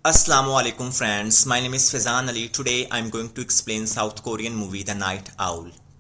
Assalamu alaikum friends, my name is Faizan Ali. Today I am going to explain South Korean movie The Night Owl.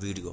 video.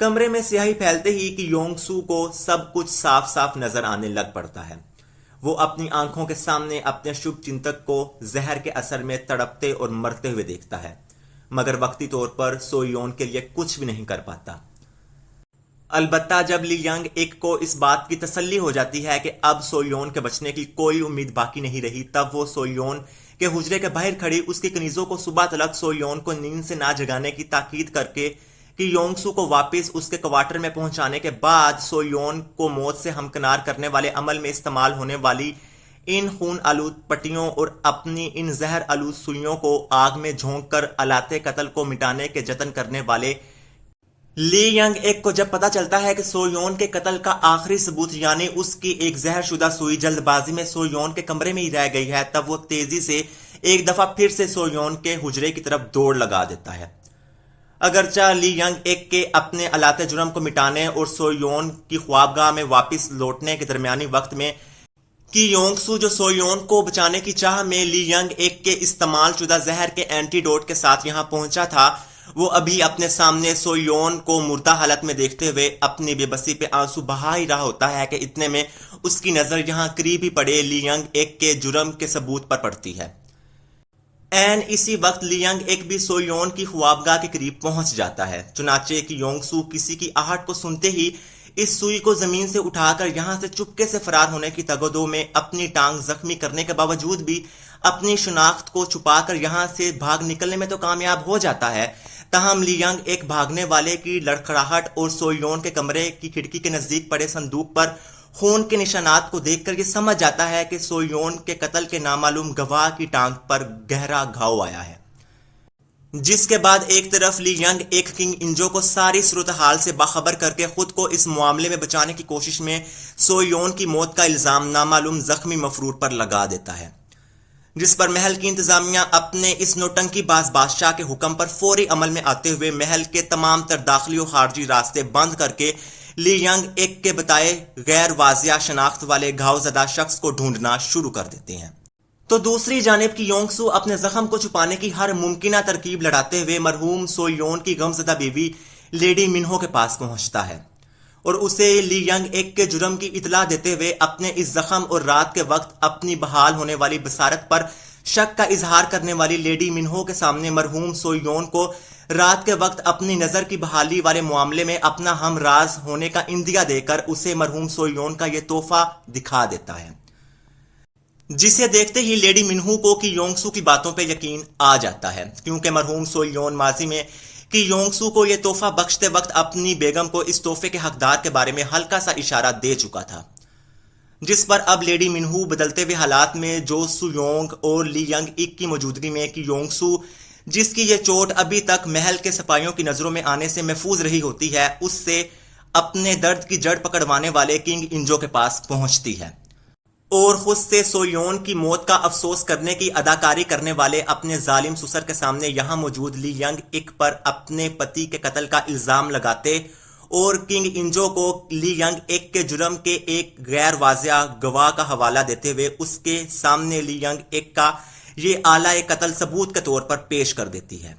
کمرے میں سیاہی پھیلتے ہی کہ Jung سو کو سب کچھ صاف صاف نظر آنے لگ پڑتا ہے۔ وہ اپنی آنکھوں کے سامنے اپنے شبھ چنتک کو زہر کے اثر میں تڑپتے اور مرتے ہوئے دیکھتا ہے، مگر وقتی طور پر سو یون کے لیے کچھ بھی نہیں کر پاتا۔ البتہ جب لی ینگ ایک کو اس بات کی تسلی ہو جاتی ہے کہ اب سو یون کے بچنے کی کوئی امید باقی نہیں رہی، تب وہ سو یون کے حجرے کے باہر کھڑی اس کی کنیزوں کو صبح تلک سو یون کو نیند سے نہ جگانے کی تاکید کر کے کہ یونگ سو کو واپس اس کے کوارٹر میں پہنچانے کے بعد سو یون کو موت سے ہمکنار کرنے والے عمل میں استعمال ہونے والی ان خون آلود پٹیوں اور اپنی ان زہر آلود سوئیوں کو آگ میں جھونک کر آلات قتل کو مٹانے کے جتن کرنے والے لی ینگ ایک کو جب پتا چلتا ہے کہ سو یون کے قتل کا آخری ثبوت یعنی اس کی ایک زہر شدہ سوئی جلد بازی میں سو یون کے کمرے میں ہی رہ گئی ہے، تب وہ تیزی سے ایک دفعہ پھر سے سو یون کے حجرے کی طرف دوڑ لگا دیتا ہے۔ اگرچہ لی ینگ ایک کے اپنے آلات جرم کو مٹانے اور سو یون کی خوابگاہ میں واپس لوٹنے کے درمیانی وقت میں کہ یونگ سو جو سو یون کو بچانے کی چاہ میں لی ینگ ایک کے استعمال شدہ زہر کے اینٹی ڈوٹ کے ساتھ یہاں پہنچا تھا، وہ ابھی اپنے سامنے سو یون کو مردہ حالت میں دیکھتے ہوئے اپنی بے بسی پہ آنسو بہا ہی رہا ہوتا ہے کہ اتنے میں اس کی نظر یہاں قریب ہی پڑے لی ینگ ایک کے جرم کے ثبوت پر پڑتی ہے۔ این اسی وقت لی ینگ ایک بھی سو یون کی خوابگاہ کے قریب پہنچ جاتا ہے، چنانچہ کہ یونگ سو کسی کی آہٹ کو سنتے ہی اس سوئی کو زمین سے اٹھا کر یہاں سے چپکے سے فرار ہونے کی تگودو میں اپنی ٹانگ زخمی کرنے کے باوجود بھی اپنی شناخت کو چھپا کر یہاں سے بھاگ نکلنے میں تو کامیاب ہو جاتا ہے۔ تاہم لی ینگ ایک بھاگنے والے کی لڑکھڑاہٹ اور سو یون کے کمرے کی کھڑکی کے نزدیک پڑے صندوق پر خون کے نشانات کو دیکھ کر یہ سمجھ جاتا ہے کہ سو یون کے قتل کے نامعلوم گواہ کی ٹانگ پر گہرا گھاؤ آیا ہے، جس کے بعد ایک طرف لی ینگ ایک کنگ انجو کو ساری صورتحال سے باخبر کر کے خود کو اس معاملے میں بچانے کی کوشش میں سو یون کی موت کا الزام نامعلوم زخمی مفرور پر لگا دیتا ہے، جس پر محل کی انتظامیہ اپنے اس نوٹنکی باز بادشاہ کے حکم پر فوری عمل میں آتے ہوئے محل کے تمام تر داخلی و خارجی راستے بند کر کے لی ینگ ایک کے بتائے غیر واضح شناخت والے گھاؤ زدہ شخص کو ڈھونڈنا شروع کر دیتے ہیں۔ تو دوسری جانب کی یونگ سو اپنے زخم کو چھپانے کی ہر ممکنہ ترکیب لڑاتے ہوئے مرحوم سو یون کی غمزدہ بیوی لیڈی منہو کے پاس پہنچتا ہے اور اسے لی ینگ ایک کے جرم کی اطلاع دیتے ہوئے اپنے اس زخم اور رات کے وقت اپنی بحال ہونے والی بصارت پر شک کا اظہار کرنے والی لیڈی منہو کے سامنے مرحوم سو یون کو رات کے وقت اپنی نظر کی بحالی والے معاملے میں اپنا ہم راز ہونے کا اندیا دے کر اسے مرحوم سو یون کا یہ تحفہ دکھا دیتا ہے، جسے دیکھتے ہی لیڈی منہو کو کہ یونگ سو کی باتوں پہ یقین آ جاتا ہے، کیونکہ مرحوم سو یون ماضی میں کہ یونگ سو کو یہ تحفہ بخشتے وقت اپنی بیگم کو اس تحفے کے حقدار کے بارے میں ہلکا سا اشارہ دے چکا تھا، جس پر اب لیڈی منہو بدلتے ہوئے حالات میں جو سو یونگ اور لی ینگ ایک کی موجودگی میں کہ یونگ سو جس کی یہ چوٹ ابھی تک محل کے سپاہیوں کی نظروں میں آنے سے محفوظ رہی ہوتی ہے، اس سے اپنے درد کی جڑ پکڑوانے والے کنگ انجو کے پاس پہنچتی ہے اور خود سے سو یون کی موت کا افسوس کرنے کی اداکاری کرنے والے اپنے ظالم سسر کے سامنے یہاں موجود لی ینگ ایک پر اپنے پتی کے قتل کا الزام لگاتے اور کنگ انجو کو لی ینگ ایک کے جرم کے ایک غیر واضح گواہ کا حوالہ دیتے ہوئے اس کے سامنے لی ینگ ایک کا یہ آلہ قتل ثبوت کے طور پر پیش کر دیتی ہے۔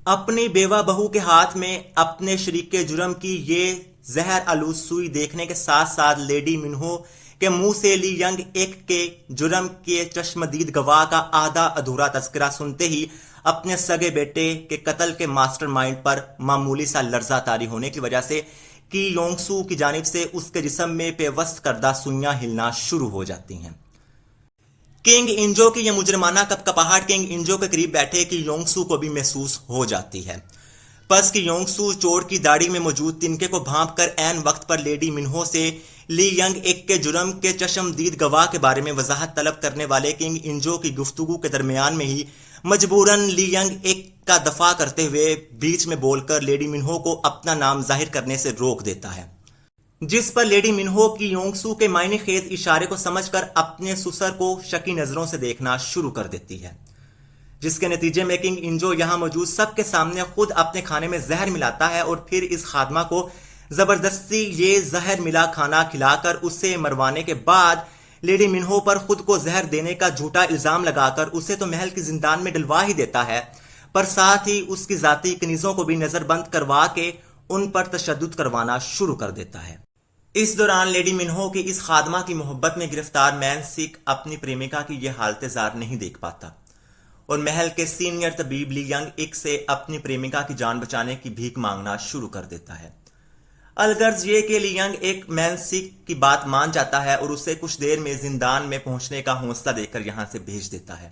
اپنی بیوہ بہو کے ہاتھ میں اپنے شریک جرم کی یہ زہر آلود سوئی دیکھنے کے ساتھ ساتھ لیڈی منہو کے منہ سے لی ینگ ایک کے جرم کے چشمدید گواہ کا آدھا ادھورا تذکرہ سنتے ہی اپنے سگے بیٹے کے قتل کے ماسٹر مائنڈ پر معمولی سا لرزہ طاری ہونے کی وجہ سے کہ یونگ سو کی جانب سے اس کے جسم میں پیوست کردہ سوئیاں ہلنا شروع ہو جاتی ہیں۔ کنگ انجو کی یہ مجرمانہ کپکپاہٹ کنگ انجو کے قریب بیٹھے کہ یونگ سو کو بھی محسوس ہو جاتی ہے، پس کہ یونگ سو چور کی داڑھی میں موجود تنکے کو بھانپ کر عین وقت پر لیڈی منہو سے لی ینگ ایک کے جرم کے چشمدید گواہ کے بارے میں وضاحت طلب کرنے والے کنگ انجو کی گفتگو کے درمیان میں ہی مجبوراً لی ینگ ایک کا دفاع کرتے ہوئے بیچ میں بول کر لیڈی منہو کو اپنا نام ظاہر کرنے سے روک دیتا ہے، جس پر لیڈی منہو کی یونگ سو کے معنی خیز اشارے کو سمجھ کر اپنے سسر کو شکی نظروں سے دیکھنا شروع کر دیتی ہے، جس کے نتیجے میں کنگ انجو یہاں موجود سب کے سامنے خود اپنے کھانے میں زہر ملاتا ہے اور پھر اس خادمہ کو زبردستی یہ زہر ملا کھانا کھلا کر اسے مروانے کے بعد لیڈی منہو پر خود کو زہر دینے کا جھوٹا الزام لگا کر اسے تو محل کی زندان میں ڈلوا ہی دیتا ہے، پر ساتھ ہی اس کی ذاتی کنیزوں کو بھی نظر بند کروا کے ان پر تشدد کروانا شروع کر دیتا ہے۔ اس دوران لیڈی منہو کی اس خادمہ کی محبت میں گرفتار مین سک اپنی پریمکا کی یہ حالت زار نہیں دیکھ پاتا اور محل کے سینئر طبیب لی ینگ ایک سے اپنی پریمکا کی جان بچانے کی بھیک مانگنا شروع کر دیتا ہے۔ الغرض یہ کہ لی ینگ ایک مین سک کی بات مان جاتا ہے اور اسے کچھ دیر میں زندان میں پہنچنے کا حوصلہ دے کر یہاں سے بھیج دیتا ہے۔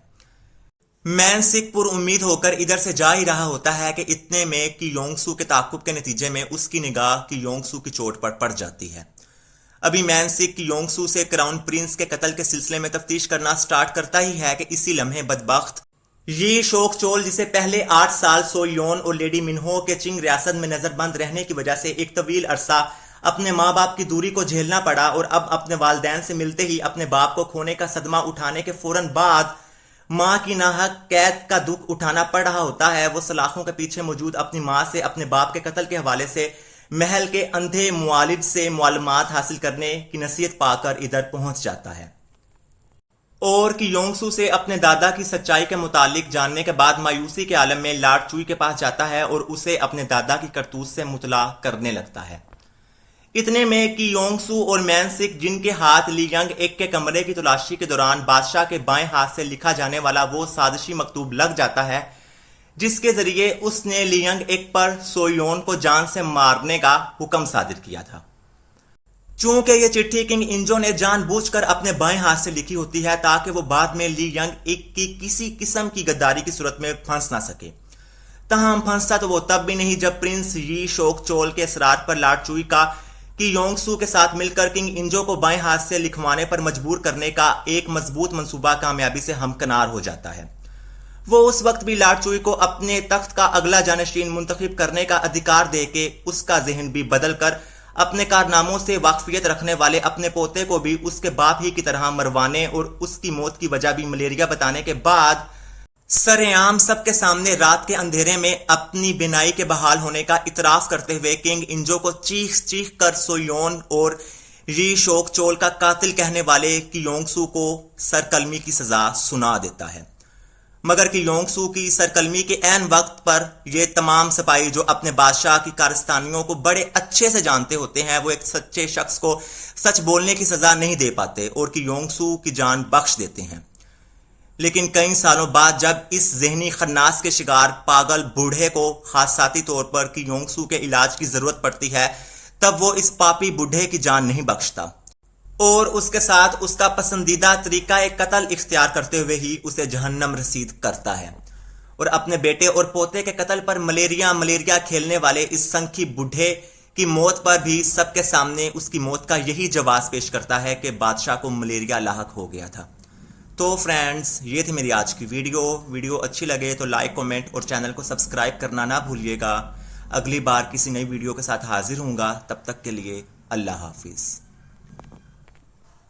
مین سک پر امید ہو کر ادھر سے جا ہی رہا ہوتا ہے کہ اتنے میں کی یونگ سو کے تعاقب کے نتیجے میں اس کی نگاہ کی یونگ سو کی چوٹ پر پڑ جاتی ہے۔ ابھی مین سک کی یونگ سو سے کراؤن پرنس کے قتل کے سلسلے میں تفتیش کرنا سٹارٹ کرتا ہی ہے کہ اسی لمحے بدبخت یہ شوک چول، جسے پہلے 8 سال سو یون اور لیڈی منہو کے چنگ ریاست میں نظر بند رہنے کی وجہ سے ایک طویل عرصہ اپنے ماں باپ کی دوری کو جھیلنا پڑا اور اب اپنے والدین سے ملتے ہی اپنے باپ کو کھونے کا صدمہ اٹھانے کے فوراً بعد ماں کی ناحق قید کا دکھ اٹھانا پڑ رہا ہوتا ہے، وہ سلاخوں کے پیچھے موجود اپنی ماں سے اپنے باپ کے قتل کے حوالے سے محل کے اندھے معالج سے معلومات حاصل کرنے کی نصیحت پا کر ادھر پہنچ جاتا ہے اور کی یونگ سو سے اپنے دادا کی سچائی کے متعلق جاننے کے بعد مایوسی کے عالم میں لارڈ چوئی کے پاس جاتا ہے اور اسے اپنے دادا کی کرتوت سے مطلع کرنے لگتا ہے۔ اتنے میں کی یونگ سو اور مین سک، جن کے ہاتھ لی ینگ ایک کے کمرے کی تلاشی کے دوران بادشاہ کے بائیں ہاتھ سے لکھا جانے والا وہ سازشی مکتوب لگ جاتا ہے جس کے ذریعے اس نے لی ینگ ایک پر سو یون کو جان سے مارنے کا حکم صادر کیا تھا۔ چونکہ یہ چٹھی کنگ انجو نے جان بوجھ کر اپنے بائیں ہاتھ سے لکھی ہوتی ہے تاکہ وہ بعد میں لی ینگ ایک کی کسی قسم کی غداری کی صورت میں پھنس نہ سکے، تاہم پھنستا تو وہ تب بھی نہیں جب پرنس یی شوک چول کے اصرار پر لارڈ چوئی کا کی یونگ سو کے ساتھ مل کر کنگ انجو کو بائیں ہاتھ سے لکھوانے پر مجبور کرنے کا ایک مضبوط منصوبہ کامیابی سے ہمکنار ہو جاتا ہے۔ وہ اس وقت بھی لارڈ چوئی کو اپنے تخت کا اگلا جانشین منتخب کرنے کا ادھیکار دے کے اس کا ذہن بھی بدل کر اپنے کارناموں سے واقفیت رکھنے والے اپنے پوتے کو بھی اس کے باپ ہی کی طرح مروانے اور اس کی موت کی وجہ بھی ملیریا بتانے کے بعد سرعام سب کے سامنے رات کے اندھیرے میں اپنی بینائی کے بحال ہونے کا اعتراف کرتے ہوئے کنگ انجو کو چیخ چیخ کر سو یون اور ری شوک چول کا قاتل کہنے والے کی یونگ سو کو سرقلمی کی سزا سنا دیتا ہے۔ مگر کی یونگ سو کی سرقلمی کے عین وقت پر یہ تمام سپاہی جو اپنے بادشاہ کی کارستانیوں کو بڑے اچھے سے جانتے ہوتے ہیں، وہ ایک سچے شخص کو سچ بولنے کی سزا نہیں دے پاتے اور کی یونگ سو کی جان بخش دیتے ہیں۔ لیکن کئی سالوں بعد جب اس ذہنی خناس کے شکار پاگل بوڑھے کو خاصاتی طور پر کی یونگ سو کے علاج کی ضرورت پڑتی ہے، تب وہ اس پاپی بوڑھے کی جان نہیں بخشتا اور اس کے ساتھ اس کا پسندیدہ طریقہ قتل اختیار کرتے ہوئے ہی اسے جہنم رسید کرتا ہے اور اپنے بیٹے اور پوتے کے قتل پر ملیریا کھیلنے والے اس سنکھی بوڑھے کی موت پر بھی سب کے سامنے اس کی موت کا یہی جواز پیش کرتا ہے کہ بادشاہ کو ملیریا لاحق ہو گیا تھا۔ تو فرینڈز، یہ تھی میری آج کی ویڈیو اچھی لگے تو لائک، کومنٹ اور چینل کو سبسکرائب کرنا نہ بھولیے گا۔ اگلی بار کسی نئی ویڈیو کے ساتھ حاضر ہوں گا، تب تک کے لیے اللہ حافظ۔